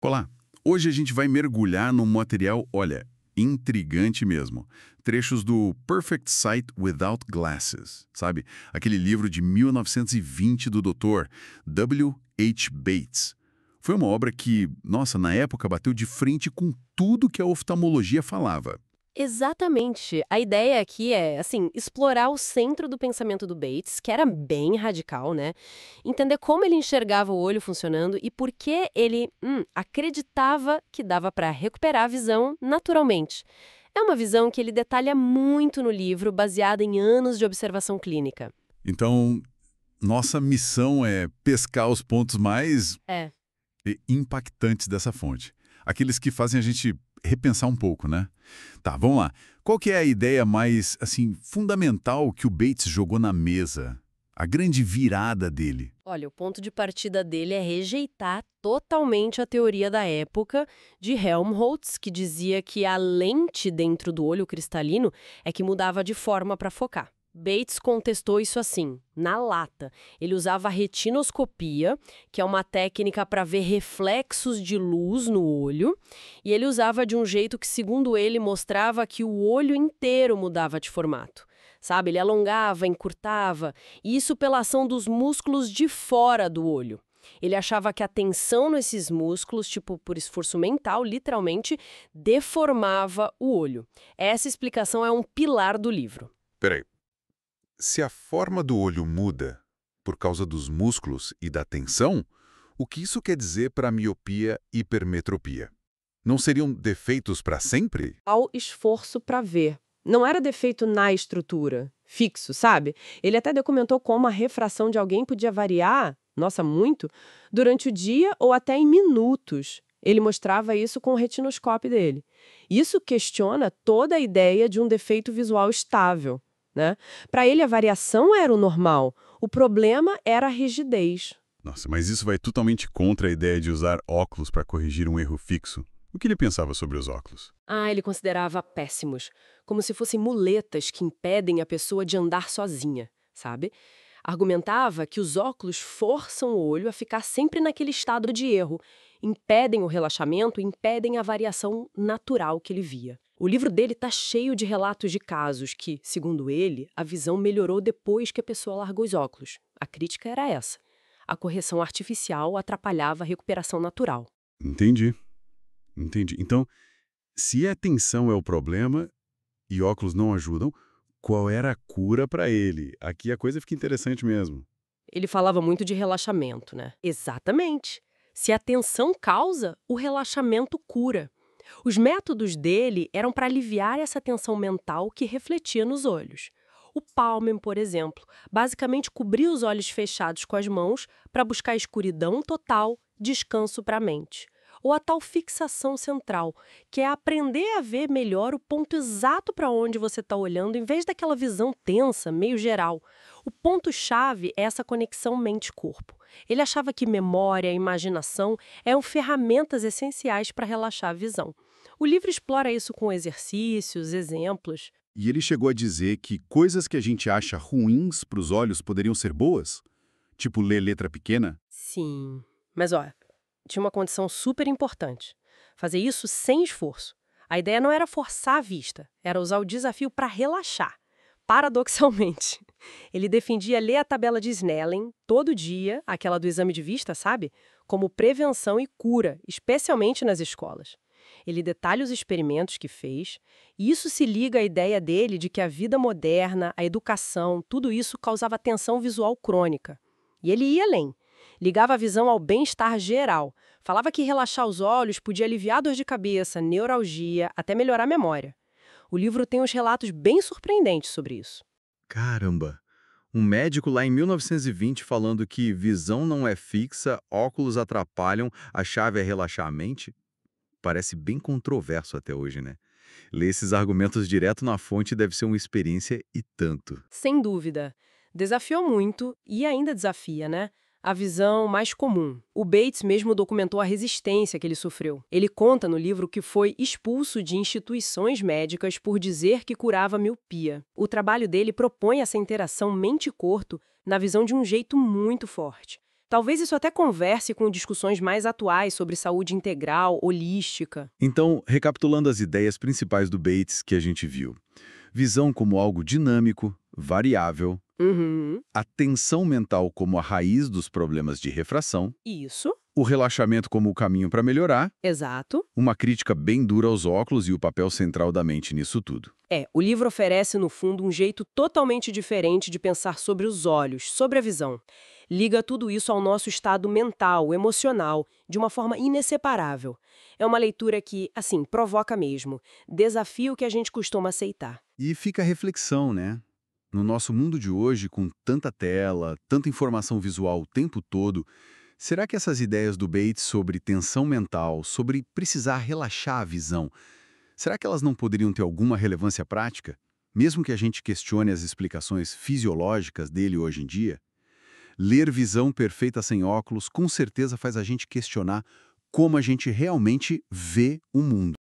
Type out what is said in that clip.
Olá! Hoje a gente vai mergulhar num material, olha, intrigante mesmo. Trechos do Perfect Sight Without Glasses, sabe? Aquele livro de 1920 do Dr. W. H. Bates. Foi uma obra que, nossa, na época bateu de frente com tudo que a oftalmologia falava. Exatamente. A ideia aqui é, assim, explorar o centro do pensamento do Bates, que era bem radical, né? Entender como ele enxergava o olho funcionando e por que ele acreditava que dava para recuperar a visão naturalmente. É uma visão que ele detalha muito no livro, baseada em anos de observação clínica. Então, nossa missão é pescar os pontos mais É. impactantes dessa fonte. Aqueles que fazem a gente repensar um pouco, né? Tá, vamos lá. Qual que é a ideia mais, assim, fundamental que o Bates jogou na mesa? A grande virada dele. Olha, o ponto de partida dele é rejeitar totalmente a teoria da época de Helmholtz, que dizia que a lente dentro do olho cristalino é que mudava de forma para focar. Bates contestou isso assim, na lata. Ele usava a retinoscopia, que é uma técnica para ver reflexos de luz no olho, e ele usava de um jeito que, segundo ele, mostrava que o olho inteiro mudava de formato. Sabe, ele alongava, encurtava, e isso pela ação dos músculos de fora do olho. Ele achava que a tensão nesses músculos, tipo por esforço mental, literalmente, deformava o olho. Essa explicação é um pilar do livro. Peraí, se a forma do olho muda por causa dos músculos e da tensão, o que isso quer dizer para a miopia e hipermetropia? Não seriam defeitos para sempre? Ao esforço para ver. Não era defeito na estrutura, fixo, sabe? Ele até documentou como a refração de alguém podia variar, nossa, muito, durante o dia ou até em minutos. Ele mostrava isso com o retinoscópio dele. Isso questiona toda a ideia de um defeito visual estável, né? Para ele, a variação era o normal. O problema era a rigidez. Nossa, mas isso vai totalmente contra a ideia de usar óculos para corrigir um erro fixo. O que ele pensava sobre os óculos? Ele considerava péssimos, como se fossem muletas que impedem a pessoa de andar sozinha, sabe? Argumentava que os óculos forçam o olho a ficar sempre naquele estado de erro, impedem o relaxamento, impedem a variação natural que ele via. O livro dele está cheio de relatos de casos que, segundo ele, a visão melhorou depois que a pessoa largou os óculos. A crítica era essa. A correção artificial atrapalhava a recuperação natural. Entendi. Entendi. Então, se a tensão é o problema e óculos não ajudam, qual era a cura para ele? Aqui a coisa fica interessante mesmo. Ele falava muito de relaxamento, né? Exatamente. Se a tensão causa, o relaxamento cura. Os métodos dele eram para aliviar essa tensão mental que refletia nos olhos. O Palmer, por exemplo, basicamente cobria os olhos fechados com as mãos para buscar escuridão total, descanso para a mente. Ou a tal fixação central, que é aprender a ver melhor o ponto exato para onde você está olhando, em vez daquela visão tensa, meio geral. O ponto-chave é essa conexão mente-corpo. Ele achava que memória e imaginação eram ferramentas essenciais para relaxar a visão. O livro explora isso com exercícios, exemplos. E ele chegou a dizer que coisas que a gente acha ruins para os olhos poderiam ser boas? Tipo ler letra pequena? Sim, mas olha, tinha uma condição super importante. Fazer isso sem esforço. A ideia não era forçar a vista, era usar o desafio para relaxar. Paradoxalmente, ele defendia ler a tabela de Snellen todo dia, aquela do exame de vista, sabe? Como prevenção e cura, especialmente nas escolas. Ele detalha os experimentos que fez, e isso se liga à ideia dele de que a vida moderna, a educação, tudo isso causava tensão visual crônica. E ele ia além. Ligava a visão ao bem-estar geral. Falava que relaxar os olhos podia aliviar dor de cabeça, neuralgia, até melhorar a memória. O livro tem uns relatos bem surpreendentes sobre isso. Caramba! Um médico lá em 1920 falando que visão não é fixa, óculos atrapalham, a chave é relaxar a mente? Parece bem controverso até hoje, né? Ler esses argumentos direto na fonte deve ser uma experiência e tanto. Sem dúvida. Desafiou muito e ainda desafia, né? A visão mais comum. O Bates mesmo documentou a resistência que ele sofreu. Ele conta no livro que foi expulso de instituições médicas por dizer que curava miopia. O trabalho dele propõe essa interação mente-corpo na visão de um jeito muito forte. Talvez isso até converse com discussões mais atuais sobre saúde integral, holística. Então, recapitulando as ideias principais do Bates que a gente viu. Visão como algo dinâmico, variável, Uhum, atenção mental como a raiz dos problemas de refração, isso, o relaxamento como o caminho para melhorar, exato. uma crítica bem dura aos óculos e o papel central da mente nisso tudo. O livro oferece, no fundo, um jeito totalmente diferente de pensar sobre os olhos, sobre a visão. Liga tudo isso ao nosso estado mental, emocional, de uma forma inseparável. É uma leitura que, assim, provoca mesmo, desafia o que a gente costuma aceitar. E fica a reflexão, né? No nosso mundo de hoje, com tanta tela, tanta informação visual o tempo todo, será que essas ideias do Bates sobre tensão mental, sobre precisar relaxar a visão, será que elas não poderiam ter alguma relevância prática? Mesmo que a gente questione as explicações fisiológicas dele hoje em dia? Ler Visão Perfeita Sem Óculos com certeza faz a gente questionar como a gente realmente vê o mundo.